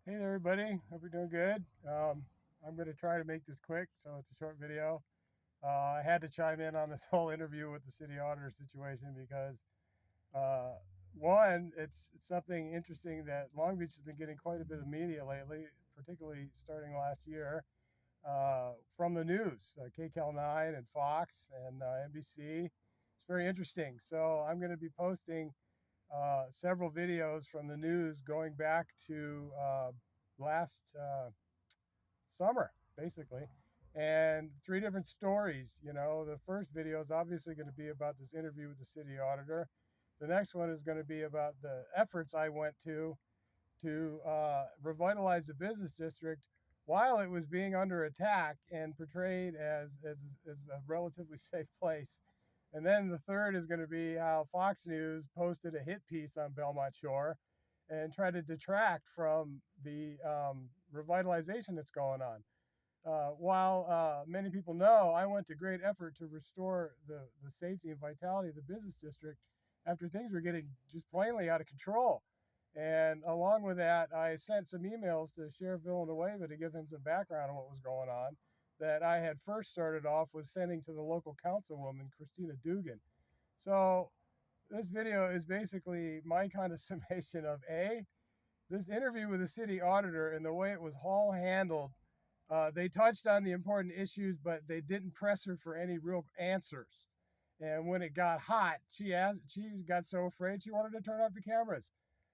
Hey there, everybody. Hope you're doing good. I'm going to try to make this quick, so it's a short video. I had to chime in on this whole interview with the city auditor situation because, uh, one, it's something interesting that Long Beach has been getting quite a bit of media lately, particularly starting last year, from the news, KCAL 9 and Fox and NBC. It's very interesting. So I'm going to be posting several videos from the news going back to last summer, basically, and three different stories. The first video is obviously going to be about this interview with the city auditor. The next one is going to be about the efforts I went to revitalize the business district while it was being under attack and portrayed as a relatively safe place. And then the third is going to be how Fox News posted a hit piece on Belmont Shore and tried to detract from the revitalization that's going on. While many people know, I went to great effort to restore the safety and vitality of the business district after things were getting just plainly out of control. And along with that, I sent some emails to Sheriff Villanueva to give him some background on what was going on that I had first started off with sending to the local councilwoman, Christina Dugan. So this video is basically my kind of summation of this interview with the city auditor and the way it was all handled. They touched on the important issues, but they didn't press her for any real answers. And when it got hot, she got so afraid she wanted to turn off the cameras.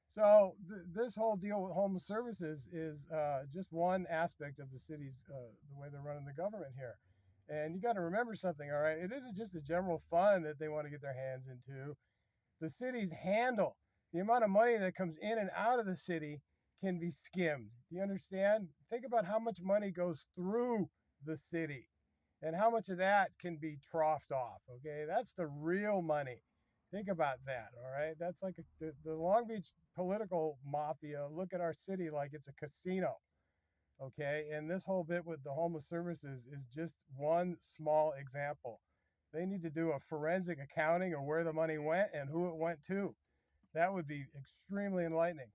So this whole deal with homeless services is just one aspect of the city's the way they're running the government here. And you got to remember something, all right? It isn't just a general fund that they want to get their hands into. The city's handle, the amount of money that comes in and out of the city can be skimmed. Do you understand? Think about how much money goes through the city and how much of that can be troughed off. Okay, that's the real money. Think about that. All right, that's like the Long Beach political mafia look at our city like it's a casino. Okay, and this whole bit with the homeless services is just one small example. They need to do a forensic accounting of where the money went and who it went to. That would be extremely enlightening.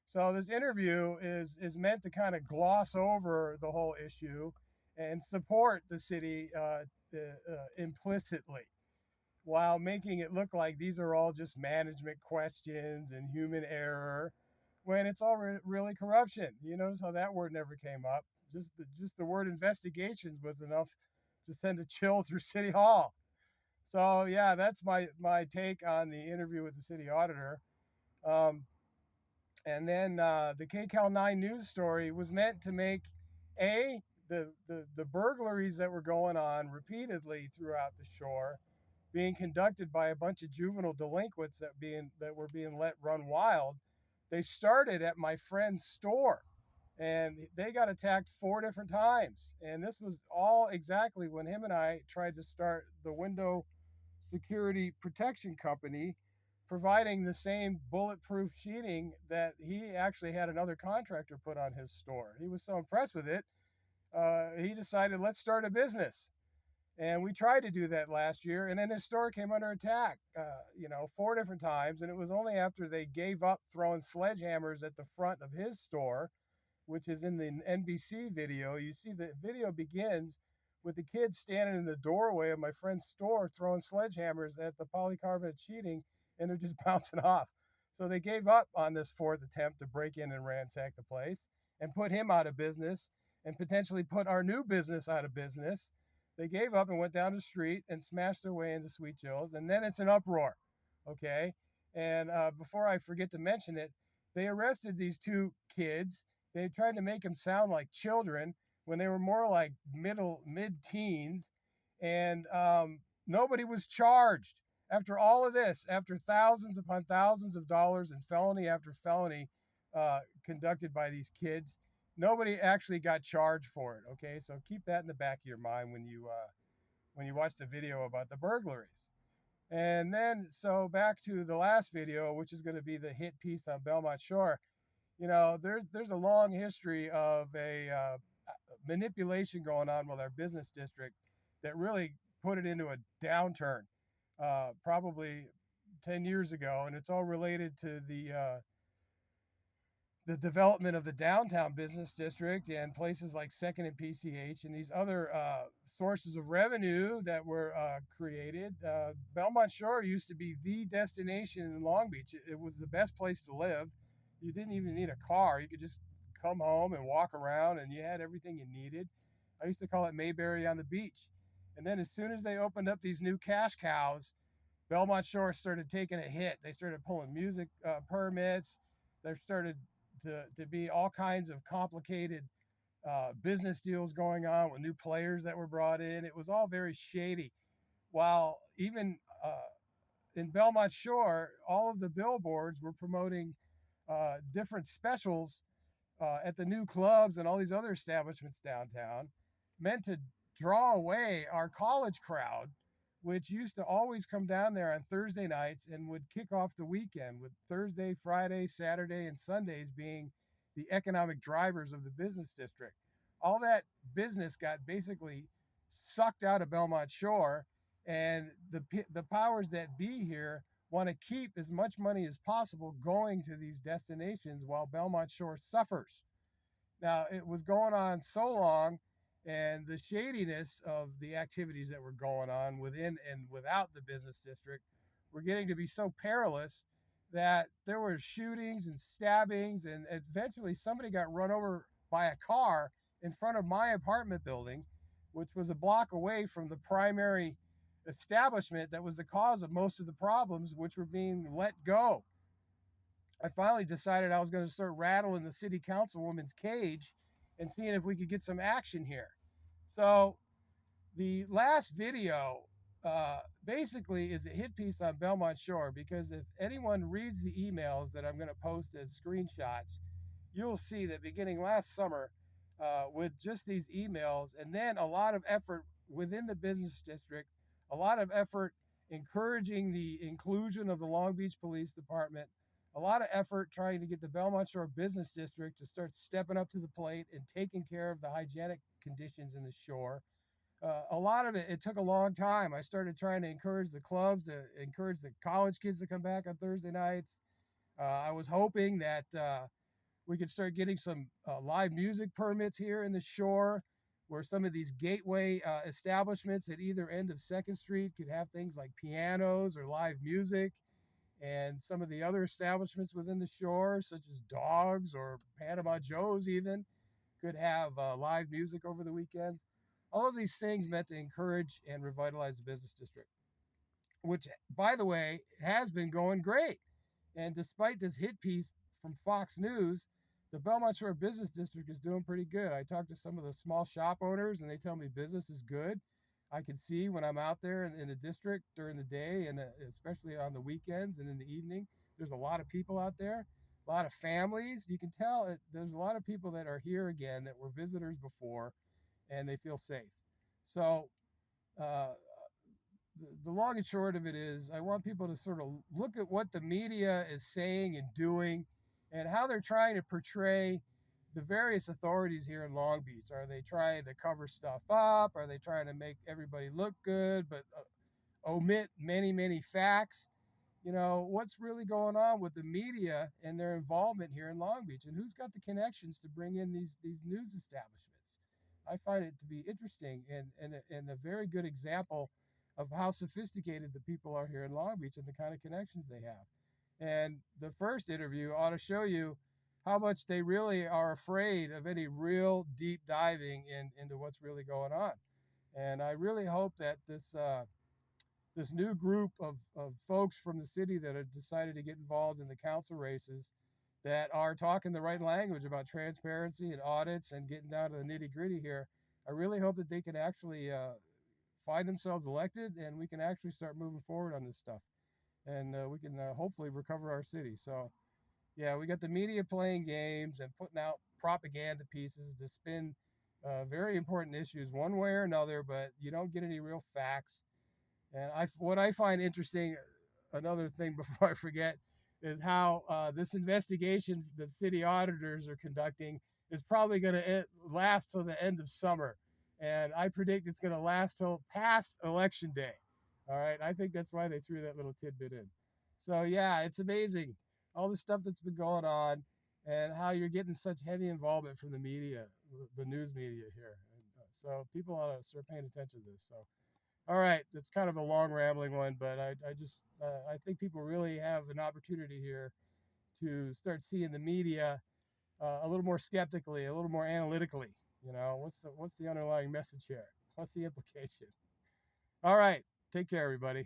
So this interview is meant to kind of gloss over the whole issue and support the city implicitly, while making it look like these are all just management questions and human error, when it's all really corruption. You notice how that word never came up. Just the word investigations was enough to send a chill through City Hall. So yeah, that's my take on the interview with the city auditor. Um, and then the KCAL 9 news story was meant to make the burglaries that were going on repeatedly throughout the shore being conducted by a bunch of juvenile delinquents that were being let run wild. They started at my friend's store and they got attacked four different times. And this was all exactly when him and I tried to start the window security protection company, providing the same bulletproof sheeting that he actually had another contractor put on his store. He was so impressed with it, he decided, let's start a business. And we tried to do that last year, and then his store came under attack, four different times. And it was only after they gave up throwing sledgehammers at the front of his store, which is in the NBC video. You see the video begins with the kids standing in the doorway of my friend's store throwing sledgehammers at the polycarbonate sheeting, and they're just bouncing off. So they gave up on this fourth attempt to break in and ransack the place and put him out of business and potentially put our new business out of business. They gave up and went down the street and smashed their way into Sweet Jill's, and then it's an uproar. Okay. And before I forget to mention it, they arrested these two kids. They tried to make them sound like children when they were more like mid-teens, and nobody was charged. After all of this, after thousands upon thousands of dollars in felony after felony conducted by these kids, nobody actually got charged for it. Okay, so keep that in the back of your mind when you watch the video about the burglaries. And then, so back to the last video, which is going to be the hit piece on Belmont Shore. There's a long history of a manipulation going on with our business district that really put it into a downturn, probably 10 years ago, and it's all related to the development of the downtown business district and places like Second and PCH and these other sources of revenue that were created. Belmont Shore used to be the destination in Long Beach. It was the best place to live. You didn't even need a car. You could just come home and walk around, and you had everything you needed. I used to call it Mayberry on the beach. And then as soon as they opened up these new cash cows, Belmont Shore started taking a hit. They started pulling music permits. There started to be all kinds of complicated business deals going on with new players that were brought in. It was all very shady. While even in Belmont Shore, all of the billboards were promoting different specials at the new clubs and all these other establishments downtown, meant to draw away our college crowd, which used to always come down there on Thursday nights and would kick off the weekend, with Thursday, Friday, Saturday, and Sundays being the economic drivers of the business district. All that business got basically sucked out of Belmont Shore, and the powers that be here want to keep as much money as possible going to these destinations while Belmont Shore suffers. Now, it was going on so long, and the shadiness of the activities that were going on within and without the business district were getting to be so perilous that there were shootings and stabbings, and eventually somebody got run over by a car in front of my apartment building, which was a block away from the primary establishment that was the cause of most of the problems, which were being let go. I finally decided I was going to start rattling the city councilwoman's cage and seeing if we could get some action here. So the last video basically is a hit piece on Belmont Shore, because if anyone reads the emails that I'm going to post as screenshots, you'll see that beginning last summer, with just these emails, and then a lot of effort within the business district, a lot of effort encouraging the inclusion of the Long Beach Police Department, a lot of effort trying to get the Belmont Shore Business District to start stepping up to the plate and taking care of the hygienic conditions in the shore. A lot of it took a long time. I started trying to encourage the clubs, to encourage the college kids to come back on Thursday nights. I was hoping that we could start getting some live music permits here in the shore, where some of these gateway establishments at either end of Second Street could have things like pianos or live music, and some of the other establishments within the shore, such as Dogs or Panama Joe's, even could have live music over the weekends. All of these things meant to encourage and revitalize the business district, which, by the way, has been going great. And despite this hit piece from Fox News, the Belmont Shore Business District is doing pretty good. I talked to some of the small shop owners, and they tell me business is good. I can see when I'm out there in the district during the day, and especially on the weekends and in the evening, there's a lot of people out there, a lot of families. You can tell there's a lot of people that are here again that were visitors before, and they feel safe. So uh, the long and short of it is, I want people to sort of look at what the media is saying and doing, and how they're trying to portray the various authorities here in Long Beach. Are they trying to cover stuff up? Are they trying to make everybody look good, but omit many, many facts? What's really going on with the media and their involvement here in Long Beach, and who's got the connections to bring in these news establishments? I find it to be interesting, and a very good example of how sophisticated the people are here in Long Beach and the kind of connections they have. And the first interview ought to show you how much they really are afraid of any real deep diving into what's really going on. And I really hope that this new group of folks from the city that have decided to get involved in the council races, that are talking the right language about transparency and audits and getting down to the nitty gritty here, I really hope that they can actually find themselves elected, and we can actually start moving forward on this stuff, and we can hopefully recover our city. So yeah, we got the media playing games and putting out propaganda pieces to spin very important issues one way or another, but you don't get any real facts. And what I find interesting, another thing before I forget, is how this investigation that city auditors are conducting is probably going to last till the end of summer. And I predict it's going to last till past election day. All right. I think that's why they threw that little tidbit in. So, yeah, it's amazing. All the stuff that's been going on. and how you're getting such heavy involvement from the media, the news media here. So people ought to start paying attention to this. So, all right, it's kind of a long rambling one, but I think people really have an opportunity here to start seeing the media a little more skeptically, a little more analytically. What's the underlying message here? What's the implication? All right, take care, everybody.